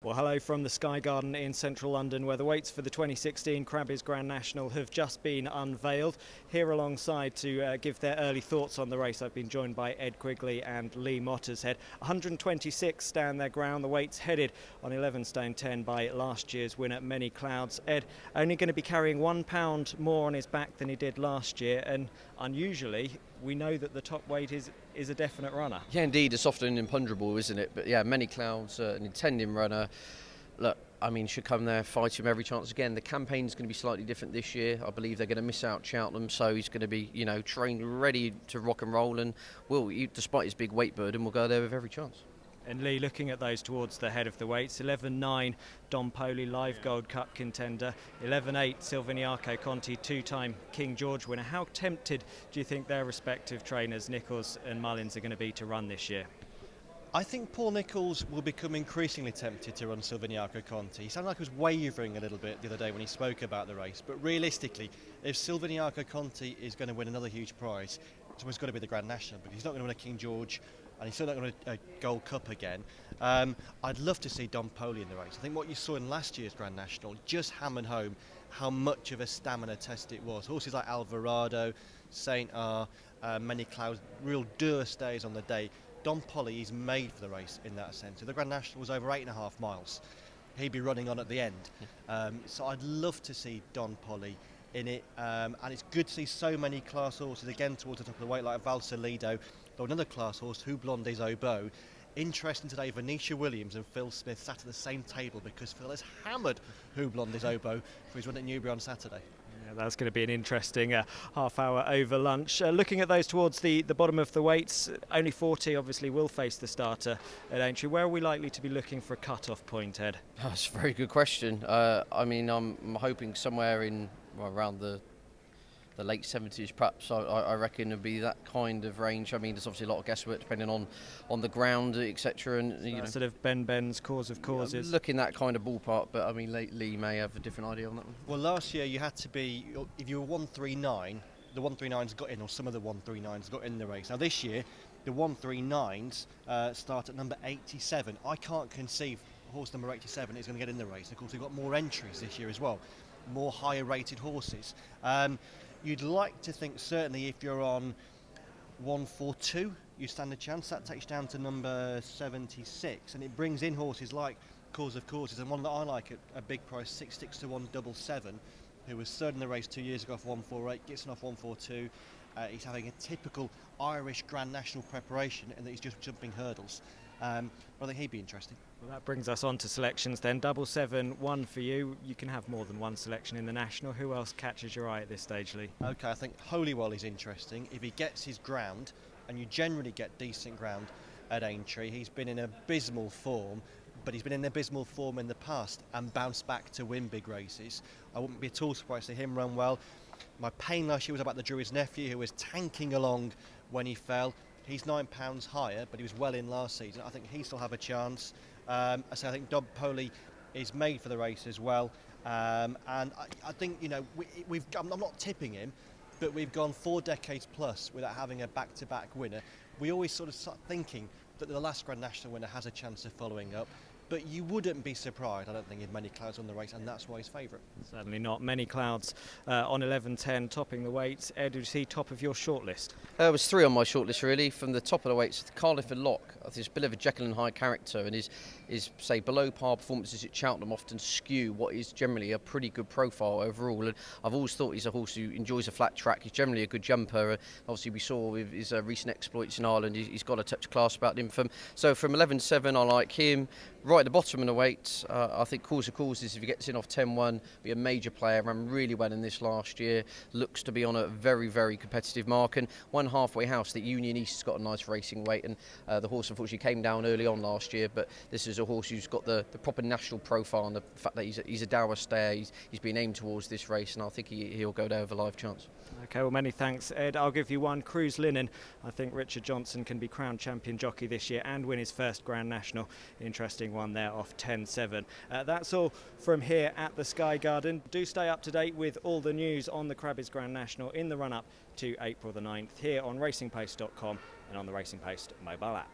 Well, hello from the Sky Garden in central London, where the weights for the 2016 Crabbie's Grand National have just been unveiled. Here alongside to give their early thoughts on the race, I've been joined by Ed Quigley and Lee Mottershead. 126 stand their ground. The weights headed on 11 stone 10 by last year's winner, Many Clouds. Ed, only going to be carrying £1 more on his back than he did last year, and unusually, we know that the top weight is a definite runner. Yeah, indeed, it's often imponderable, isn't it? But yeah, Many Clouds, an intending runner. Look, I mean, should come there, fight him every chance again. The campaign's going to be slightly different this year. I believe they're going to miss out Cheltenham, so he's going to be, trained, ready to rock and roll, and despite his big weight burden, will go there with every chance. And Lee, looking at those towards the head of the weights, 11.9 Don Poli, live Gold Cup contender, 11.8 Silviniaco Conti, two-time King George winner. How tempted do you think their respective trainers, Nichols and Mullins, are going to be to run this year? I think Paul Nichols will become increasingly tempted to run Silviniaco Conti. He sounded like he was wavering a little bit the other day when he spoke about the race, but realistically, if Silviniaco Conti is going to win another huge prize, it's got to be the Grand National, because he's not going to win a King George and he's still not going to win a Gold Cup again. I'd love to see Don Poli in the race. I think what you saw in last year's Grand National just hammered home how much of a stamina test it was. Horses like Alvarado, Saint R, Many Clouds, real stays on the day. Don Poli is made for the race in that sense. If the Grand National was over 8.5 miles, he'd be running on at the end. So I'd love to see Don Poli in it, and it's good to see so many class horses again towards the top of the weight, like Valsalido, or another class horse, Houblon des Obeaux. Interesting today, Venetia Williams and Phil Smith sat at the same table because Phil has hammered Houblon des Obeaux for his win at Newbury on Saturday. Yeah, that's going to be an interesting half hour over lunch. Looking at those towards the bottom of the weights, only 40 obviously will face the starter at Aintree. Where are we likely to be looking for a cut-off point, Ed? That's a very good question. I'm hoping somewhere in around the late 70s, perhaps. I reckon it'll be that kind of range. I mean, there's obviously a lot of guesswork depending on the ground, etc. And sort of Ben's cause of causes. Looking that kind of ballpark, but I mean, Lee may have a different idea on that one. Well, last year you had to be, if you were 139, the 139s got in, or some of the 139s got in the race. Now this year, the 139s start at number 87. I can't conceive horse number 87 is going to get in the race. Of course, we've got more entries this year as well, more higher rated horses. You'd like to think, certainly, if you're on 142, you stand a chance. That takes you down to number 76, and it brings in horses like Cause of Causes, and one that I like at a big price, 6 to 177, who was third in the race 2 years ago off 148, gets off 142. He's having a typical Irish Grand National preparation, in that he's just jumping hurdles. I think he'd be interesting. Well, that brings us on to selections then. 771 for you. You can have more than one selection in the National. Who else catches your eye at this stage, Lee? Okay, I think Holywell is interesting. If he gets his ground, and you generally get decent ground at Aintree, he's been in abysmal form, but he's been in abysmal form in the past and bounced back to win big races. I wouldn't be at all surprised to see him run well. My pain last year was about the Druid's nephew, who was tanking along when he fell. He's £9 higher, but he was well in last season. I think he still have a chance. I think Don Poli is made for the race as well. And I think, I'm not tipping him, but we've gone 4 decades plus without having a back-to-back winner. We always sort of start thinking that the last Grand National winner has a chance of following up. But you wouldn't be surprised, I don't think, if Many Clouds won the race, and that's why he's favourite. Certainly not. Many Clouds on 11.10, topping the weights. Ed, was he top of your shortlist? There was 3 on my shortlist, really. From the top of the weights, Cardiff and Lock. I think it's a bit of a Jekyll and Hyde character, and his say, below par performances at Cheltenham often skew what is generally a pretty good profile overall. And I've always thought he's a horse who enjoys a flat track. He's generally a good jumper. Obviously, we saw with his recent exploits in Ireland, he's got a touch of class about him. From 11.7, I like him. Right at the bottom of the weight, I think Cause of Causes, if he gets in off 10-1, be a major player. Ran really well in this last year. Looks to be on a very, very competitive mark. And one halfway house, the Union East has got a nice racing weight. And the horse, unfortunately, came down early on last year. But this is a horse who's got the proper national profile, and the fact that he's a dour stayer. He's been aimed towards this race, and I think he'll go there with a live chance. Okay, well, many thanks, Ed. I'll give you one. Cruise Linen. I think Richard Johnson can be crowned champion jockey this year and win his first Grand National. Interesting one there off 10.7. That's all from here at the Sky Garden. Do stay up to date with all the news on the Crabbie's Grand National in the run-up to April the 9th here on racingpost.com and on the Racing Post mobile app.